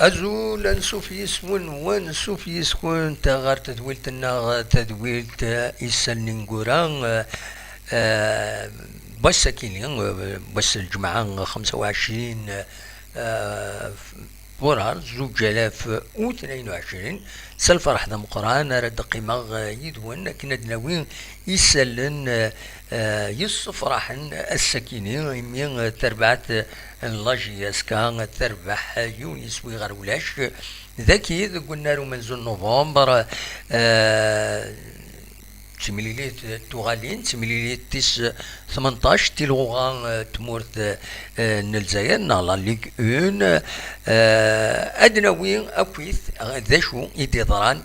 أزول نسوف يسون ونسوف يسكن تغار تدويلتنا تدويلت إسال نينغوران. بس ساكنين بس الجمعة 25 فورار 2022 سالفرح ذا مقران رد قيمة يدون كنا دناوين يسالن يصفرح السكينين يمين تربعت لاجياس كان تربح يونس ويغرولاش ذاكي قلنا له منزل نوفمبر تمليليت توغالين تمليليت تيس 18 تيلوغان تمورت نلزاير نالا ليغ اون ادناوين اكويث ذا شو يدي ضران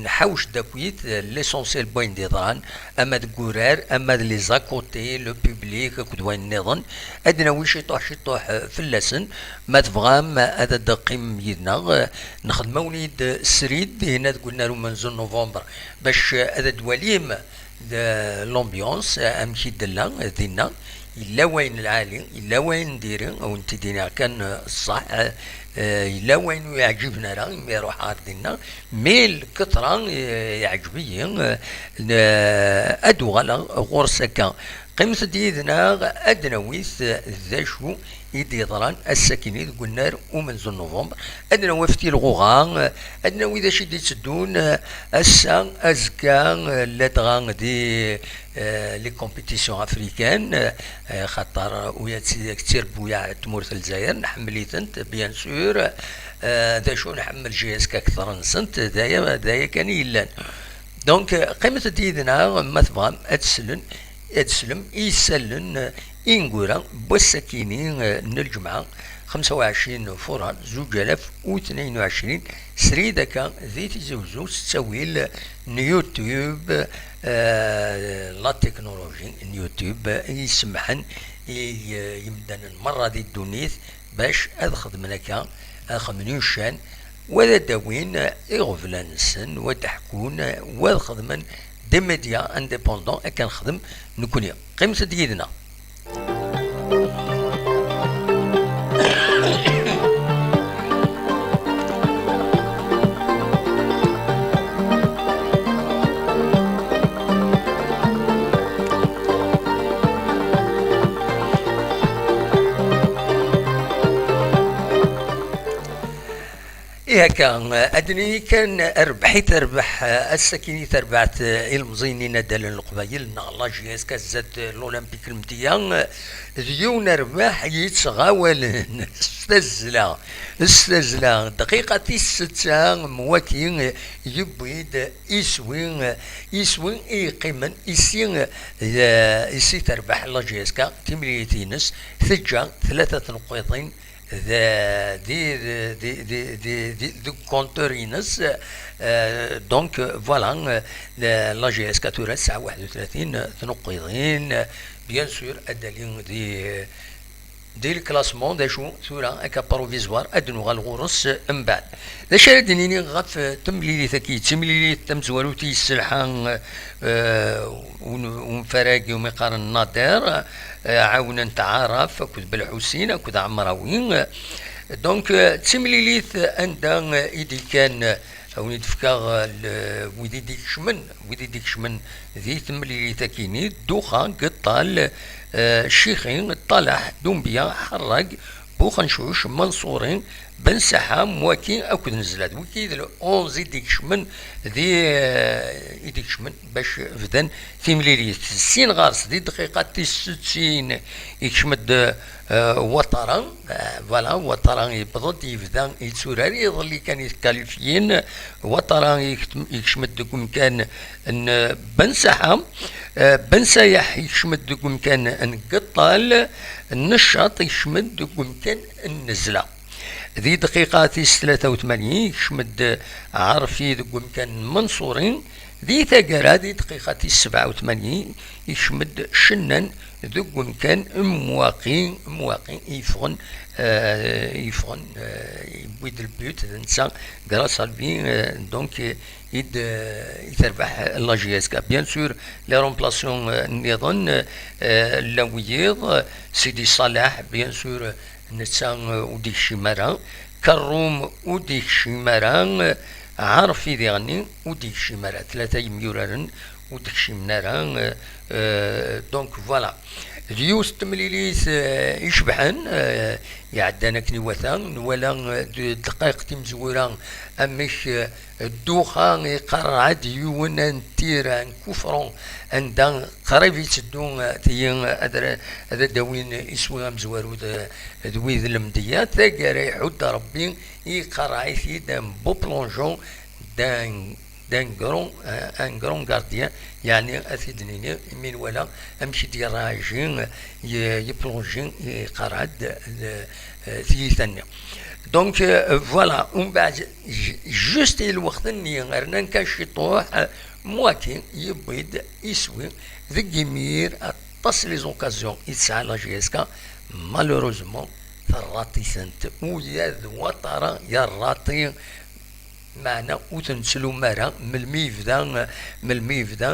نحوش داكويت ليسونسيال بوين دي ضران اما دكورار اما لي زاكوتي لو بوبليك كدوين النظام ادنا وي شطوح في اللسن ما تفغام هذا دقيم يدنا نخدمو وليد سريد هنا قلنا له منزل نوفمبر باش هذا دواليم لومبيونس امشي دلا دينا الا وين العالي الا وين نديري او انت دينا كان الصح الا وين يعجبنا راه يروح عارضنا ميل كثرة يعجبي ادو غلا غورسكا قيمة ديدنا ادنويث ذا شو يدي ضران الساكنين قلنا ومنزل نوفمبر ادنا وفتي الغوغان ادنا وإذا شي دي تسدون السا ازكا لدغان دي لي كومبيتيسيون افريكان خاطر ويا كتير بويا تمورت الجزائر نحمليتنت بيان سور ذا شو نحمل جي اس كثر نسنت دايا كان يلان دونك قيمة ديدنا ما تبغى ادسلم يسلن إنغورا بوساكينين الجمعة 25 فران 2022 سريدكا ذيت زوزو تسويل نيوتيوب لا تكنولوجي نيوتيوب يسمحن يمدن المرة دي الدونيث باش أخدم لك خمنيوشان وذا داوين إغفلانسن وتحكون وخدمن دي ميديا انديبوندون كان خدم نكونيا قيمة ديدنا إيه كان أدني كان ربحيت ربح السكيني تربعت المزينين دال القبايل نغلا جياس كازات الأولمبيك المديان ديون رباح يتغاول استزلا دقيقة الستة مواكين يبيد يسوين يقيمن يسي تربح لا جياسكا تمريتينس ثجا 3 نقيطين دي كونتورينس دونك فوالا لا جي اس كاتورا الساعة 31 تنقيضين بيان سور الدليل دي الكلاسمون دا شو ثورا اكا بروفيزوار ادنو غالغورس من بعد ذا شاردنيني غاف تمليلي ثكي تمليلي تمزوالوتي السلحان ومفراقي ومقارن النادر عاونا نتعارف كود بالحسين كود عمراوين دونك تمليليث عندها ايدي كان او يتفكا ويدي ديك شمن ذي تمليلي ثكيني دوخا قطال شيخين طلح دومبيا حرق بوخنشوش منصورين بن سحام مواكين اكد نزلات وكيد اونزي ديك شمن ذي يديك شمن باش فدان في مليليت السين غارس دي دقيقة 60 يكشمد وطران فوالا وطران يبضد يفدان يتسورار يظل كان يتكاليفيين وطران يكشمد دكم كان بن سحام بن سايح يكشمد دكم كان نقطال النشاط يكشمد دكم كان النزله ذي دقيقة 83 يشمد عرفي ذو كان منصورين ذي ثقرة ذي دقيقة 87 يشمد شنن ذو كان مواقين يفغن يبويد البيوت نسا غراس البين دونك يتربح لا جي اس كا بيان سور لي رومبلاسيون نظن لويير سيدي صالح بيان سور نتسا ودي شمارا كروم وديك شمران عارفي ذيغني وديك شمران ثلاثة يميوران وديك شمران. دونك فوالا ديوس تمليليس يشبحن يعدانا كني وثان ولا دقائق تمزوران امش الدوخان يقرع ديون انتيران كفرون عندن قريب يتدون تيين هذا داوين يسوى مزوارو دويذ المديات ثاقرا يحد ربي يقرع يثيدان بوبلونجون دان غرون غارديان يعني اثيدني من ولا امشي ديال راجين يبلونجين يقرعد ثيثن. دونك فوالا ومن بعد جوست الوقت اللي غيرنا كنشطوه مواتي يبيض يسوي ذي مير اطاس لي زوكازيون يتسعى لا جي اس كا مالوروزمون ثراتي سنت ويا ذواترا يا الراطي معنا وتنسلو مرا من الميفدا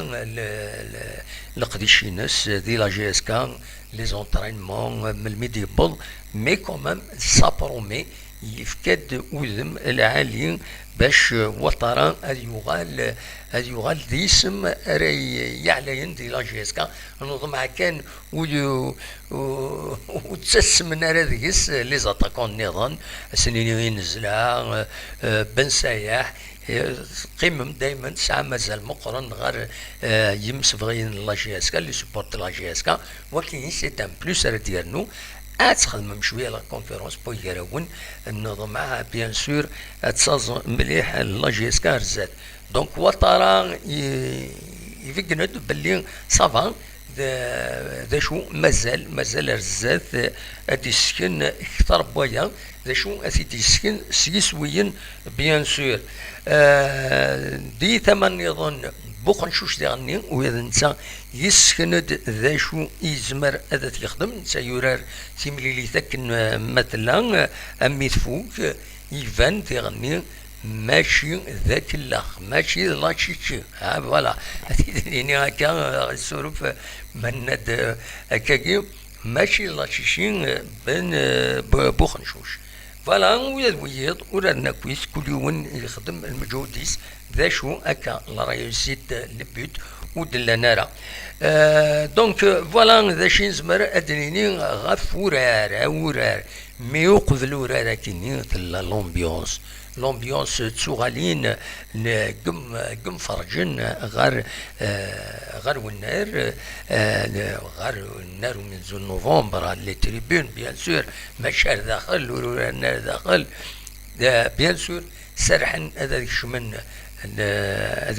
القديشينس دي لا جي اس كا لي زونطرينمون من الميديبل مي كومام سابرومي يفكد وذم العالي باش وطرا هذ يغال ذي اسم راي يعلين دي لا جي اس كا نظم كان وتسمن راديس لي زاتاكون نظام سنين ينزلا بن سايح قيمم دائما ساعه مازال مقرن غير يمسفغين لا جي اس كا اللي سبورت لا جي اس كا ولكن سي ان بلوس راه ديالنا اتخدم شويه لا كونفيرونس بو يراون النظام بيان سور تصاز مليح لا جي اس كا رزات. دونك وطرا يفكند باللي صافا ذا شو مازال رزات ادي سكن اكثر بويا ذا شو اسيدي سكن سيسويين بيان سور. دي ثمن يظن بوخ نشوش ديالني وإذا نتا يسكند ذا شو يزمر هذا تيخدم نتا يورار تيمليلي ثاكن مثلا امي تفوق يفان تيغني ماشي ذاك الاخ ماشي لاشيتشي فوالا يعني هكا السروف مناد هكاكي ماشي لاشيشي بن بوخنشوش فوالا ويض ورادنا كويس كل يوم يخدم المجهوديس ذا شو هكا لا ريوسيت البيت ودلنا راه. دونك فوالا ذا شي نزمر ادريني غاف ورار مي وقبل ورار كيني لومبيونس تسوغالين قم فرجن غير والنار من زون نوفمبر لي تريبون بيان سور مشار داخل والنار داخل بيان سور سرحن هذاك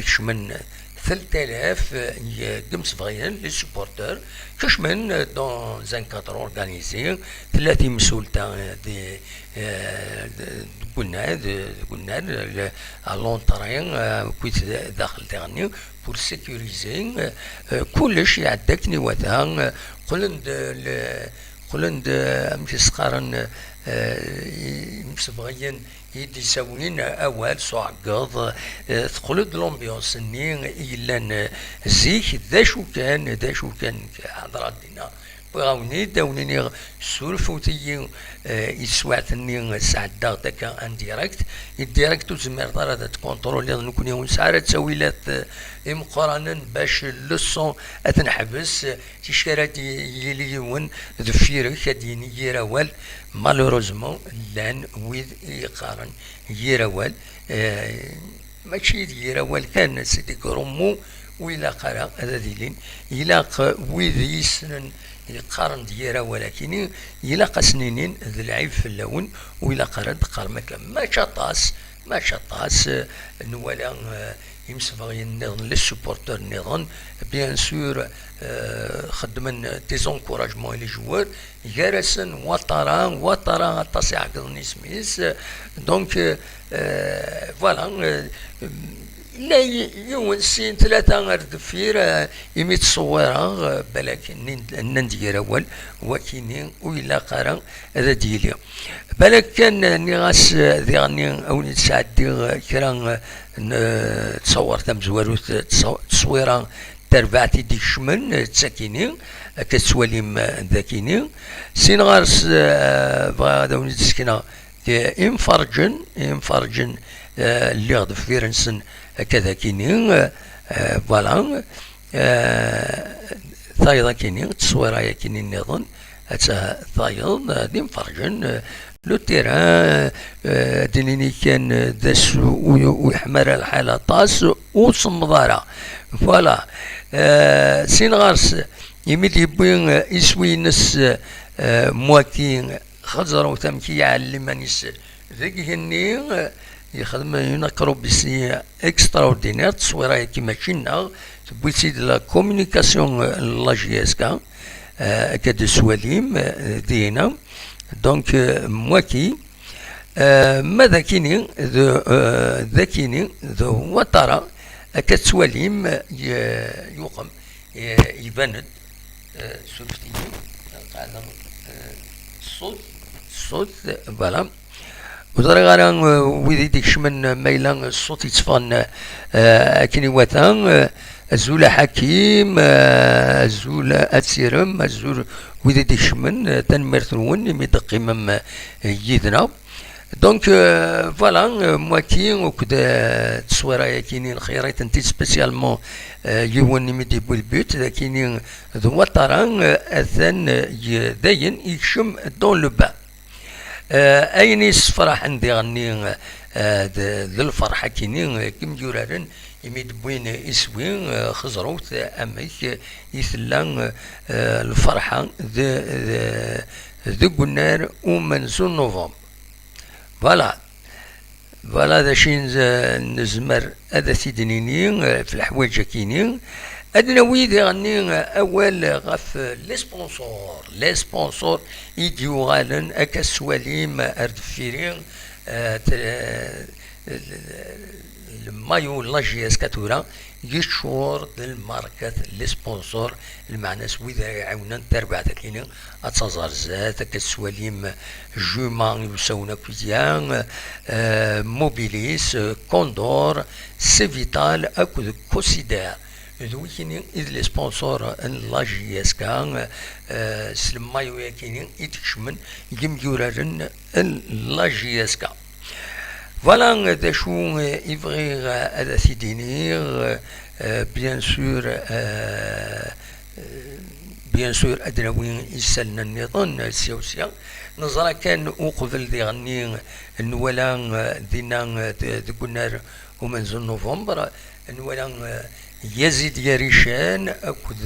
شمن 3000 قم صغيرين لي سبورتر كشمن دون زان كادر اورغانيزي 30 مسؤول تاع قلنا لونطرين كنت داخل تاعني بور سيكوريزي كلش يعدكني وثان قلند مشي سقارن مسبغيين يدي ساوين اول صعقض تقلد لومبيونس ني الا زيك ذا شو كان حضرات دينا بغاوني داوني سولفوتي يسوعتني سعدا داكا ان ديريكت تزمر دار تكونترولي نكون يوم ساعه تسويلات مقارنه باش لوسون اتنحبس تشكرات يليون ذفيرك ديني يراول مالوروزمون لان ويد يقارن يراول ماشي يراول كان سيدي كرومو وإلا قرا هذا ديلين يلاق ويد يسنن يقارن ديرا ولكن يلاق سنينين ذي العيب في اللون وإلا قرا دقار مكان ما شطاس نوالا يمسفغي النظام للسبورتر النظام بيان سور خدمن ديزونكوراجمون لي جوار جارسن وطرا تصيع قضني سميس دونك فوالا لا يوم سين ثلاثة غير دفير يميت صورة بلكن ندير أول وكيني وإلا قرا هذا ديالي بلك كان نغاس ذيغني أو نتساعد كرا تصور تم زواروت تصويرة تربعتي ديك شمن تساكيني كتسواليم ذاكيني سين غارس بغا داوني تسكنا ينفرجن اللي غدف فيرنسن كذا كينين فوالا ثايضا كينين تصويرا كينين نظن ثايض دي مفرجن لو تيران دينيني كان داس ويحمر الحالة طاس وصمضارة فوالا سين غارس يميت يبوين يسوي نس مواتين خزروا تمكي يعلم نس ذيك هني يخدم ينقروا بسي اكسترا اوردينير تصويره كيما كنا تبوي سيد لا كومونيكاسيون لاجياسكا كاد سواليم دينا دونك مواكي ماذا كيني ذا كيني ذو وترى كتسواليم يقم يبند سلفتيني قاعدة الصوت فوالا وزري غانا ويدي ديكشمن ميلان الصوت يتصفان كيني واتان الزول حكيم الزول أتسيرم الزول ويدي ديكشمن تنمرتون يمدقي مم يدنا دونك فوالا موكي وكدا تصويرا كيني الخيرات انتي سبيسيالمون يوني ميدي بولبوت كيني ذو وطران اثن داين يكشم دون لو بان اين فرح عندي غني ذو الفرحه كيني كم جورارن يميد بوين اسوين خزروت اميك يثلان الفرحه ذو قنار ومنزول نوفمبر فوالا ذا شين نزمر هذا سيدنيني في الحوايج كينين ادنا ويدي غني اول غف لي سبونسور يديو غالن اكا سواليم اردفيرين المايو لاجياس كاتورا يشور الماركات لي سبونسور المعنى ويدا يعاونن تربع تكينين اتزار زات كسواليم جومان يسونا كوزيان موبيليس كوندور سيفيتال اكو كوسيدير ذو كينين إذ لي سبونسور لاجياس كان سلمايو يكينين يتكشمن يمجورارن لاجياس كان Voilà, داشو يبغي هذا سيدينير بيان سور ادنا وين يسالنا النظام السياسي نظرا كان وقبل دي غني النولا دينا دكنار ومنزل نوفمبر النولا يزيد يريشان اكد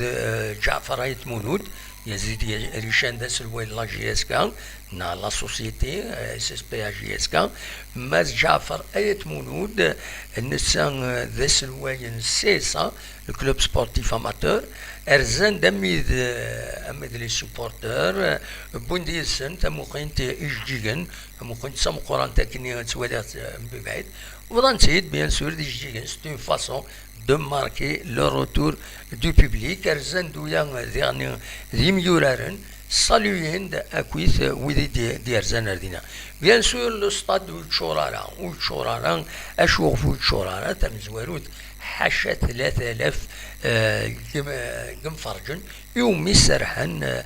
جعفر ايت مولود يزيد ريشان داس الويل لا جي اس كا نا لا سوسيتي اس اس بي جي اس كا ماز جعفر ايت مولود النسان داس الويل سيسا الكلوب سبورتيف اماتور ارزان دميد امد لي سوبورتور بونديسن تموقنت اجيجن تموقنت سام قران تكني تولات ببعيد وضنتيد بيان سور دي جيجن سي اون فاصون de marquer le retour du public. Erzendouyan ذي ميورارن صالوين أكويث وذي دي أرزان أردنا. Bien sûr le stade وتشورارا أشوف وتشورارا تمزورود حاشا 3000 فرجن يومي سرحن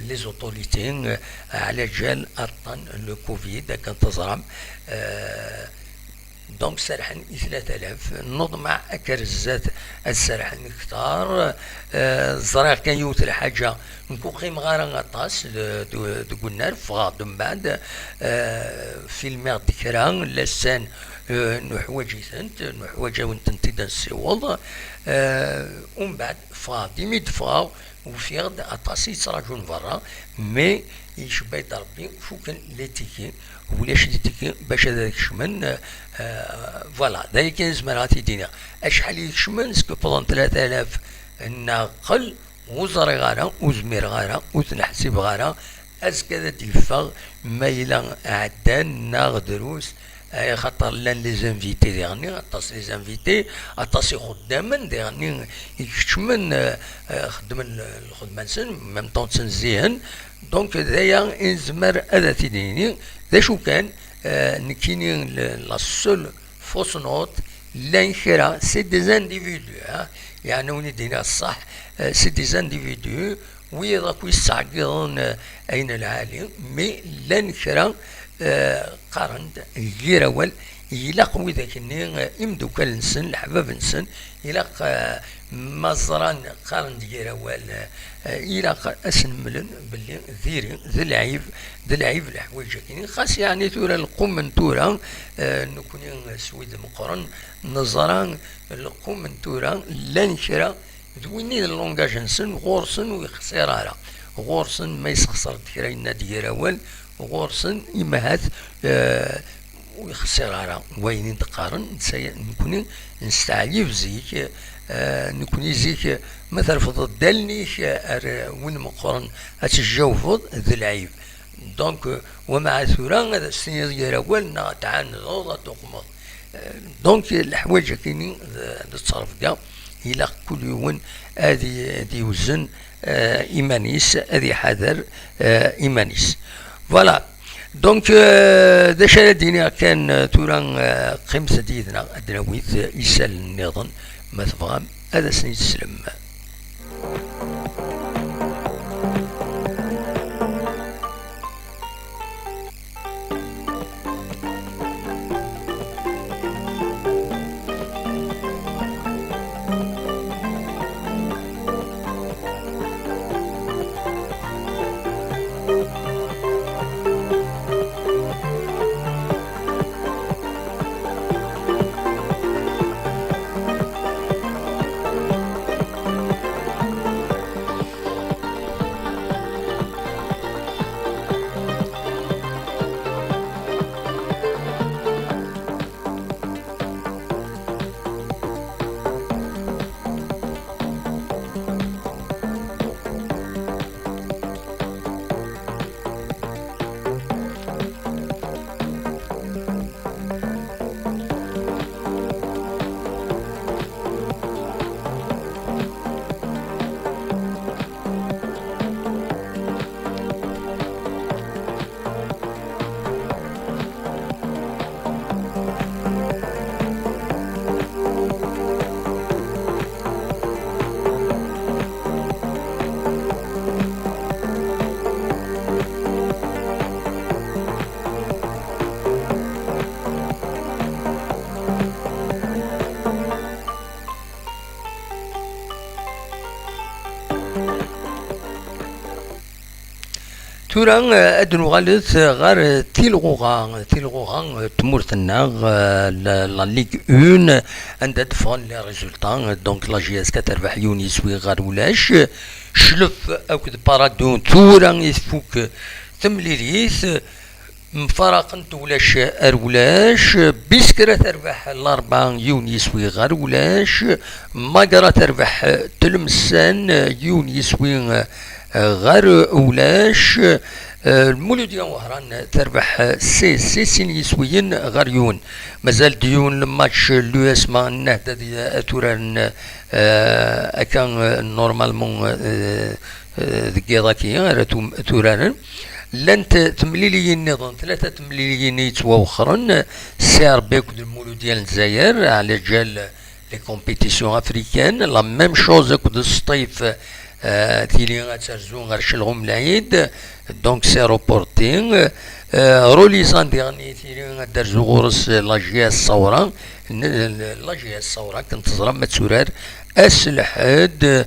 لي زوتوريتين على جال أطن لو كوفيد كان تزرم دونك سرحن 3000 نضمع كرزات السرحن كثار الزرار كان يوت الحاجة نكون قيم غارة غطاس دقلنا فغاد من بعد في الماء ذكران لسان نحوجي ثنت نحوجا ونتنتي السيوض ومن بعد فغادي ميد فغاو وفيغد أطاسي يتراجون برا مي يشبه ربي فوكن لي تيكي ولاش لي تيكي باش هذاك الشمن فوالا ذلك زمراتي دينا اشحال يكشمن سكو بلان 3000 ناقل وزري غارة وزمير غارة وتنحسب غارة اسكذا تلفغ مايلا عدان ناغ دروس اي خاطر لان لي زانفيتي ديغني اطاس لي زانفيتي اطاس خداما ديغني يكشمن خدمن الخدمه نسن ميم طون تنزيهن دونك دايا انزمر هذا تيديني ذا شو كان نكيني لا سول فوس نوت لانخرا سي دي زانديفيدو يعني وني دينا الصح سي دي زانديفيدو ويضاكو يستعقلون اين العالي مي لانخرا قارند غير أول إلا وذاك كني إمدوكال نسن الحباب نسن إلا مزران قارن غير أول إلا أسنملن باللي ذيري ذي العيب الحوايج كاينين خاص يعني تورا القوم من تورا نكوني سويد مقرن نظران القوم من تورا لا نشرا دويني اللونجاج نسن غورسن ويخسر على غورسن ما يسخسر كراينا ديال أول غورسن يمهات ويخسر على وين تقارن نكوني نستعجب زيك نكوني زيك مثلا فضل دالنيش وين مقارن أتجاوفض ذي العيب دونك ومع ثورة هذا السنة ديال أول تعال نضوض تقمض دونك الحوايج كاينين نتصرف كاع إلا كل يوم هذه وزن إيمانيس هذه حذر إيمانيس فوالا دونك ذا شال دينا كان تورا قيمة ديدنا أدناويت يسال النظام ما تفهم هذا سنيت السلم تورا أدنو غالت غار تيلغوغا تمورتنا لا ليغ اون عندها دفعن لي ريزولطا دونك لا جي اس كتربح يونيس وي غار ولاش شلف أكد بارادون تورا يفوك ثمليريث مفارقة ولاش أرولاش بسكرة تربح الأربعة يونيس وي غار ولاش ماقرة تربح تلمسان يونيس وي غار ولاش المولودية وهران تربح سين يسويين غاريون مازال ديون الماتش لو اسما النهدة دي توران أكان نورمالمون ذكي توران لانت تمليليين نظام 3 تمليليين يتواخرن سعر بيك المولودية الجزائر على جال لي كومبيتيسيون افريكان لا ميم شوز كود الصيف تيلي غاترزو غارشلهم العيد دونك سي روبورتين روليزان ديغني تيلي غادرزو غورس لاجيا الصورة لاجيا الصورة كنت زرا ما تسورار اسلحاد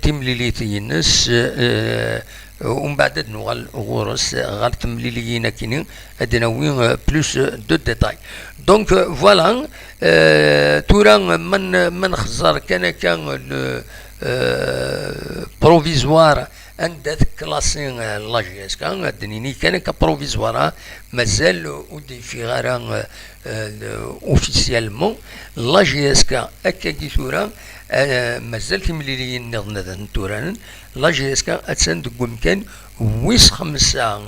تيمليليتينس ومن بعد نوغال غورس غال تمليليين كاينين ادناوي بلوس دو ديتاي دونك فوالا تورا من خزر كان بروفيزوار عندها كلاسين لاجيس كان الدنيني كان كبروفيزوار مازال ودي في غاران اوفيسيالمون لاجيس كا اكاكي ثورا مازال تمليليين نظن توران لاجيس كا اتسان دكم كان ويس 5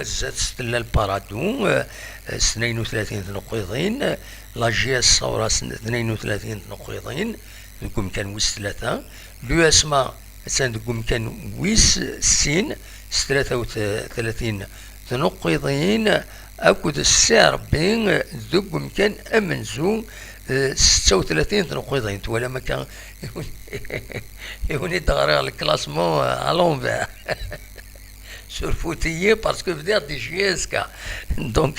زاد ستلا البارادون 32 نقيضين لاجيس الصورة 32 نقيضين دكم كان ويس 3 لو اسما سندكم كان ويس سين 33 تنقيضين اكد السعر بين دكم كان امنزو 36 تنقيضين ولا ما كان يوني تغير الكلاسمون على لونفير surfouiller parce que veut dire des JSK. Donc,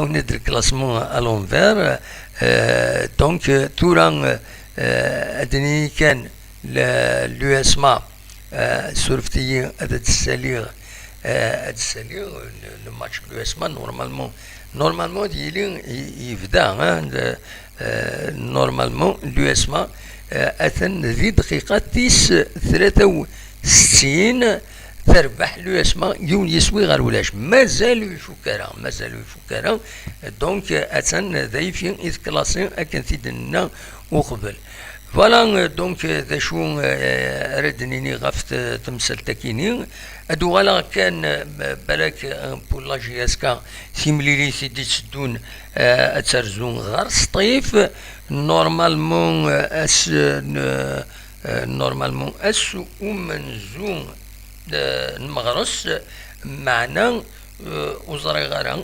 on est le classement à l'envers. Donc, tout rang adni كان l'USMA surfouiller السليغ le match de l'USMA normalement il يبدا normalement l'USMA أثن ذي دقيقة 63 تربح اليوسما يون يسوي غير ولاش مازالوا يفكرها دونك أثن ذايفين إذ كلاسين أكن ثيدنا وقبل فوالا دونك ذا شو ردنيني غفت تمثل تكيني ادو غالا كان بالك بولا جي اس كا سيمليلي سيدي تسدون اترزون غير سطيف نورمالمون اس ومنزون المغرس معنا وزري غير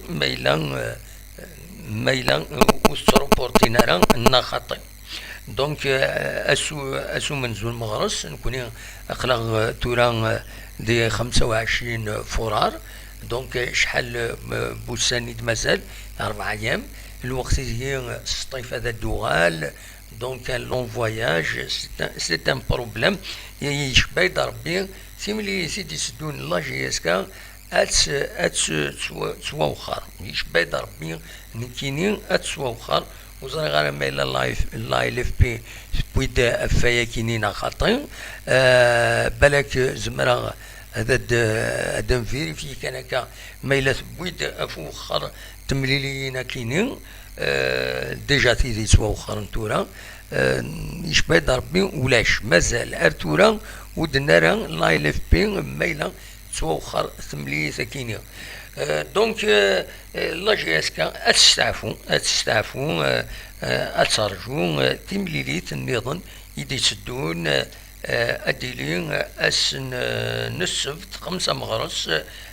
ميلان وستروبورتينارا نخطي دونك اسو منزول مغرس نكوني اخلاق توران دي 25 فرار دونك شحال بوسانيد مازال 4 ايام الوقت هي الصيف هذا الدوغال دونك لون فواياج سي ان بروبليم يشبه ربي سيملي سيدي سدون لا جي اس كا تسواوخر يشبه ربي نكيني تسواوخر وزري غير ميلا لايف بي بويدا افايا كينينا خاطين بالك زمرا هذا فيريفي كان هكا ميلا بويدا افوخر تمليلينا كينين ديجا تيدي تسواوخر نتورا يشبه ربي ولاش مازال ارتورا ودنارا لايف بي ميلا تسواوخر تمليلي ساكينين دونك لا جي اس كا اتستعفوا اترجو تمليليت النظام يدي تسدون اديلين اسن نسفت 5 مغرس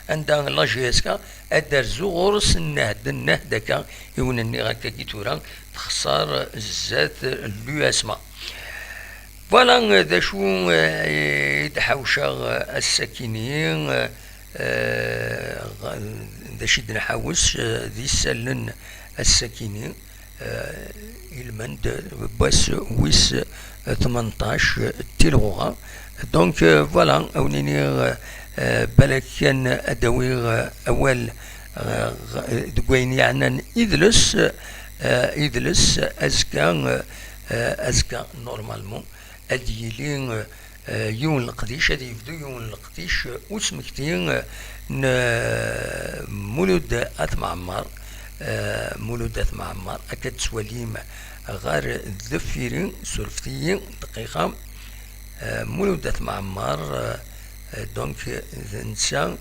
عند لا جي اس كا ادار زغورس النهد كا يونني غاكا كيتورا تخسر الزات اليوسما فوالا ذا شو يدحوشا الساكنين ذا شد نحاوس ذي السلن الساكنين المند باس ويس 18 تيلوغا دونك فوالا اونيني بالك كان ادوي اول دقوين يعني يدلس ازكا نورمالمون اديلين يون القديش هذه يبدو يون القديش وسمكتين مولود أثمعمر أكد سواليم غير ذفيرين سلفتيين دقيقة مولود أثمعمر دونك إنسان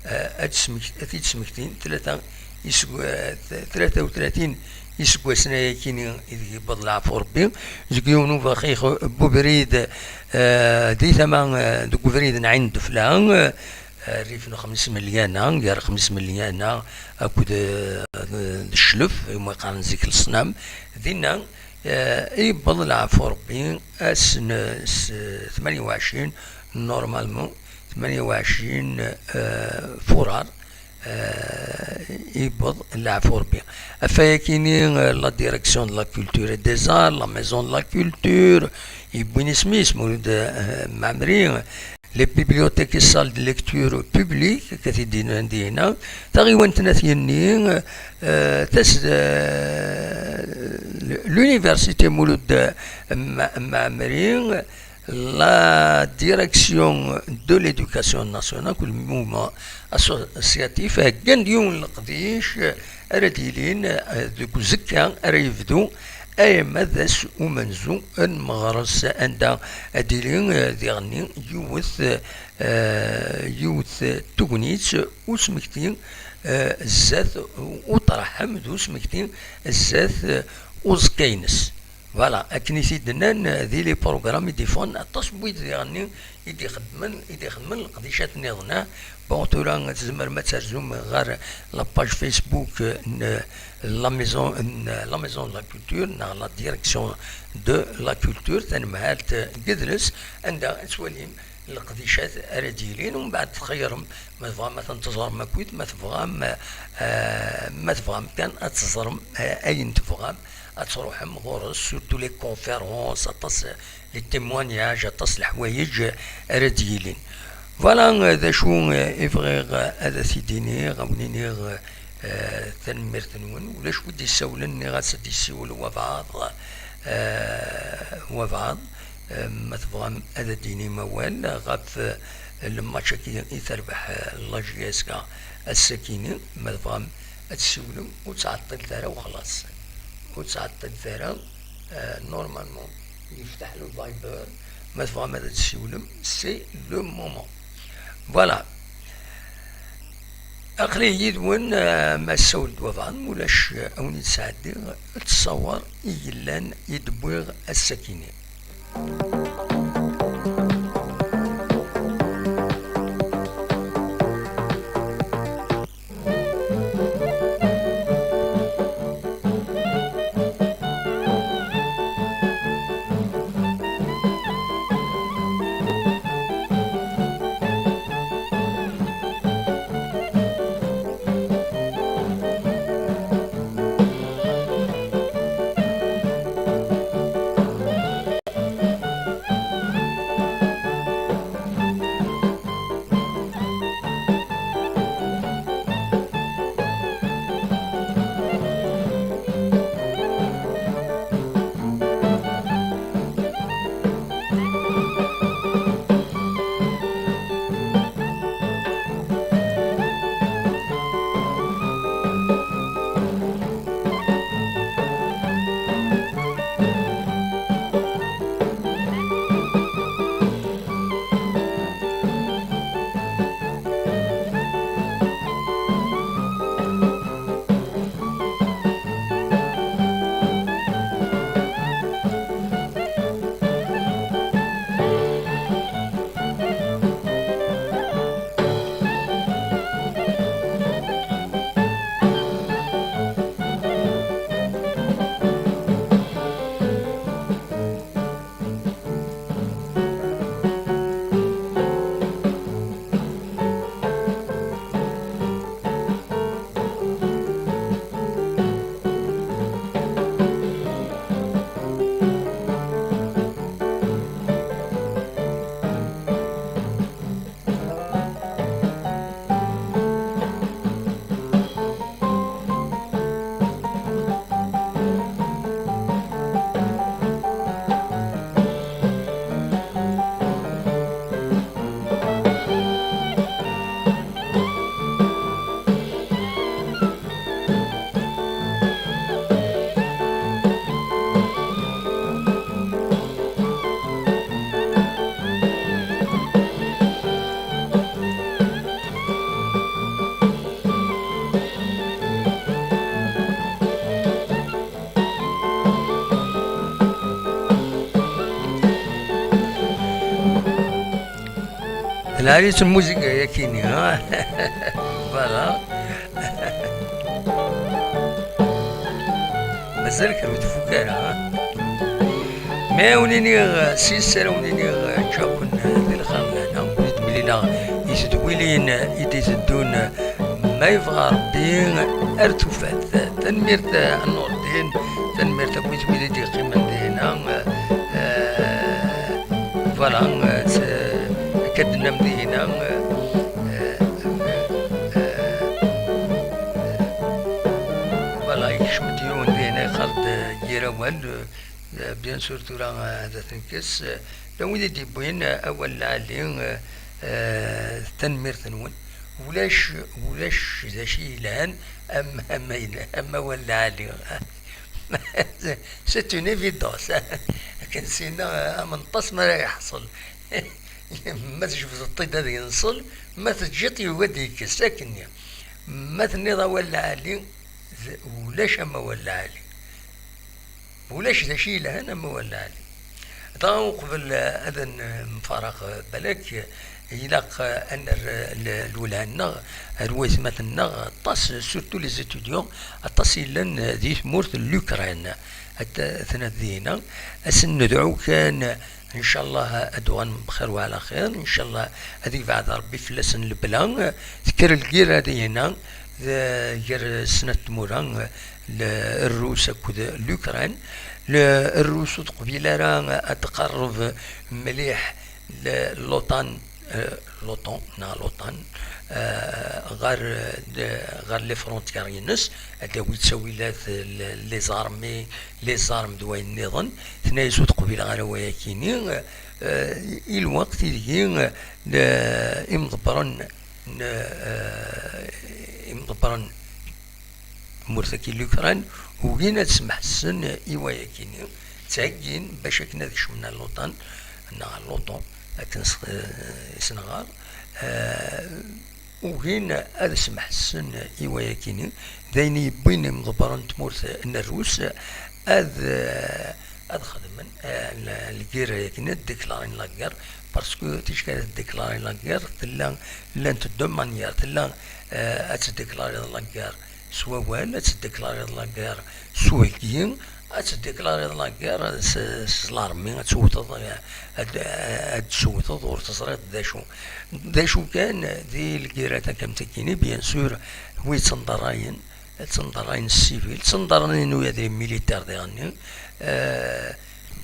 أتي سمكتين 33 يسقوا سنة كيني إذا بضلع فوربي زكيونو فخيخ بوبريد دي ثمان دو بوبريد عند فلان ريفنا 5 مليون غير 5 مليون أكو الشلف ما كان زيك الصنم دينا اي بضلع فوربي اسن 28 نورمالمون 28 فرار يبض العفور بها افاكيني لا ديريكسيون دو لا كولتور دي زار لا ميزون دو لا كولتور يبوين سميس مولود معمري لي بيبليوتيك الصال دو ليكتور بوبليك كتدين عندي هنا تغيوان تناثيني تس لونيفرسيتي مولود معمري la direction de l'éducation nationale كل موما اسوسياتيف كنديون القديش رديلين ذوك زكا ريفدو اي مذس ومنزو المغرس عند اديلين ديغني يوث تونيس وسمكتين الزاث وطرحم ذو سمكتين الزاث وزكينس فوالا اكني سيدنا ذي لي بروغرام يديفون التصويت ديالني يدي خدمن القضيشات نيضنا بون تورا تزمر ما ترجم غير لاباج فيسبوك لا ميزون لا كولتور نا لا ديريكسيون دو لا كولتور تنمهالت قدرس عندها سواليم القديشات ارديلين، ومن بعد تخيرهم ما تبغى مثلا تزور ماكويت، ما تبغى ما تبغى كان تزورم اين تبغى تروحهم غورس، سورتو لي كونفيرونس، اطاس لي تيموانياج، اطاس الحوايج ارديلين. فوالا ذا شو يبغي هذا سيديني غاونيني تنميرت نون ولاش ودي يسولني غاسد يسول وبعض وبعض ما تبغى هذا ديني موال غاف الماتش كي يتربح لاجياسكا السكيني، ما تبغى تسولم وتعطل ثرا وخلاص، وتعطل ثرا نورمالمون يفتح له الفايبر، ما تبغى ما تسولم سي لو مومون. فوالا أخلي يدون ما سولد وفان ولاش أوني تساعدي تصور إيلان يدبوغ السكينة. العريس الموسيقى يا كيني ها. فوالا مازال كانوا تفكر ها. ما ونيني سيسر ونيني جاكون ذي الخلنا وليد ملينا يسدويلين يديزدون ما يبغى ربي ارتفات تنميرت النور دين تنميرت كويس ميليدي قيمة دينا فوالا كدنا مدينة فوالا يشمتيون دينا خالد جيروان بيان سور تورا هذا تنكس لو وليدي بوين أول علي تنمير تنون ولاش ذا شي لان أما ولا علي سيت اون ايفيدونس كان سينا منطس ما يحصل ما تشوف الطيد هذا ينصل ما تجيطي وديك ساكن ما تنيض ولا علي ولاش أما ولا علي ولاش ذا شي لهنا ما ولا علي طاو قبل أذن مفارق بلاك يلاق أن الولانا الوزمتنا طاس سورتو لي زيتوديون طاس لن ذي ثمورت الأوكران حتى ثنا ذينا أسن ندعو كان ان شاء الله ادوان بخير وعلى خير ان شاء الله. هذيك بعد ربي فلسن البلان ذكر الجير هذه هنا جير سنة موران الروس اكو اليوكران. الروس قبيله راه تقرب مليح لوطان لوطون غير لي فرونتيير ينس هذا ويتساوي لي زارمي لي زارم دواء النظام ثنايا قبيله غير وياكيني الوقت اللي مضبرن مرتكي اليوكران وين تسمح السن إيوايا كيني تاكين باش كنا ذكش من اللوطان لوطون لكن سنغال وين هذا سمح السن إيوايا كيني دايني بين مضبرن تمورت الروس هذا خدمن الكير كنا ديكلارين لاكير باسكو تيشكال ديكلارين لاكير تلا لانت دو مانيير تلا اتديكلاري لاكير سوا ولا تديكلاري لاكير سواكيين اتديكلاري لاكير سلارمي تسوتض ورتصريط داشو كان ذي الكيرات كم تكيني بيان سور وي تندراين السيفيل تندراين ويا ذي ميليتير ديالني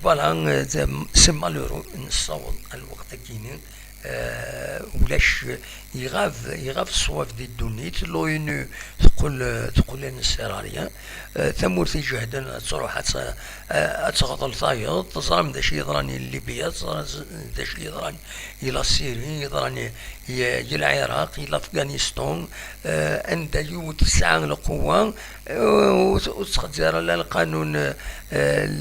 فوالا سي مالورو نصوت الوقت كيني ولاش يغاف الصواف دي الدونيت لو ينو تقول لنا السيراليا ثمورتي جهدا تروح تغطل ثايض تصرم داش يضراني الليبيا داش يضراني الى سيري يضراني الى العراق الى افغانستان انت يوت تسعى القوة وتخدر لا القانون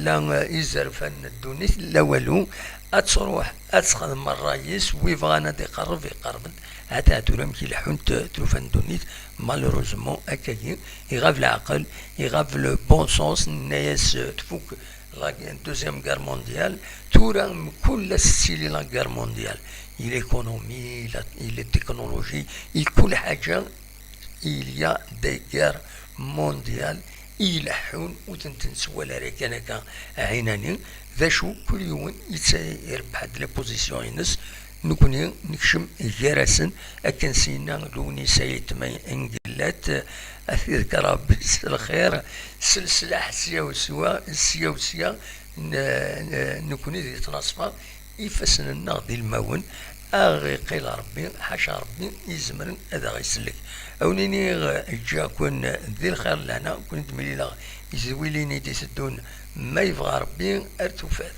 لا يزرفن الدونيت لا والو اتروح اتخدم الرئيس ويفغانا يقرب حتى تولم كي لحون تلوفان دونيت مالوروزمون هكاكي يغاف العقل يغاف لو بون سونس الناس تفوك لا دوزيام غار مونديال تورا كل ستيلي لا غار مونديال الايكونومي التكنولوجي كل حاجه إليا دي غار مونديال يلحون وتنتنسوا لا ريكانكا عيناني ذا شو كل يوم يربح هاد لي بوزيسيون ينس نكوني نكشم جراسن اكن سينا لوني سايت ما انجلات اثير كرابس الخير سلسله حسيه وسوا نكوني ذي تناصفا يفسن الناضي المون اغي قيل ربي حاشا ربي يزمر هذا غيسلك اونيني جا كون ذي الخير لنا كنت مليلا يزويليني تسدون ما يبغى ربي ارتفاد.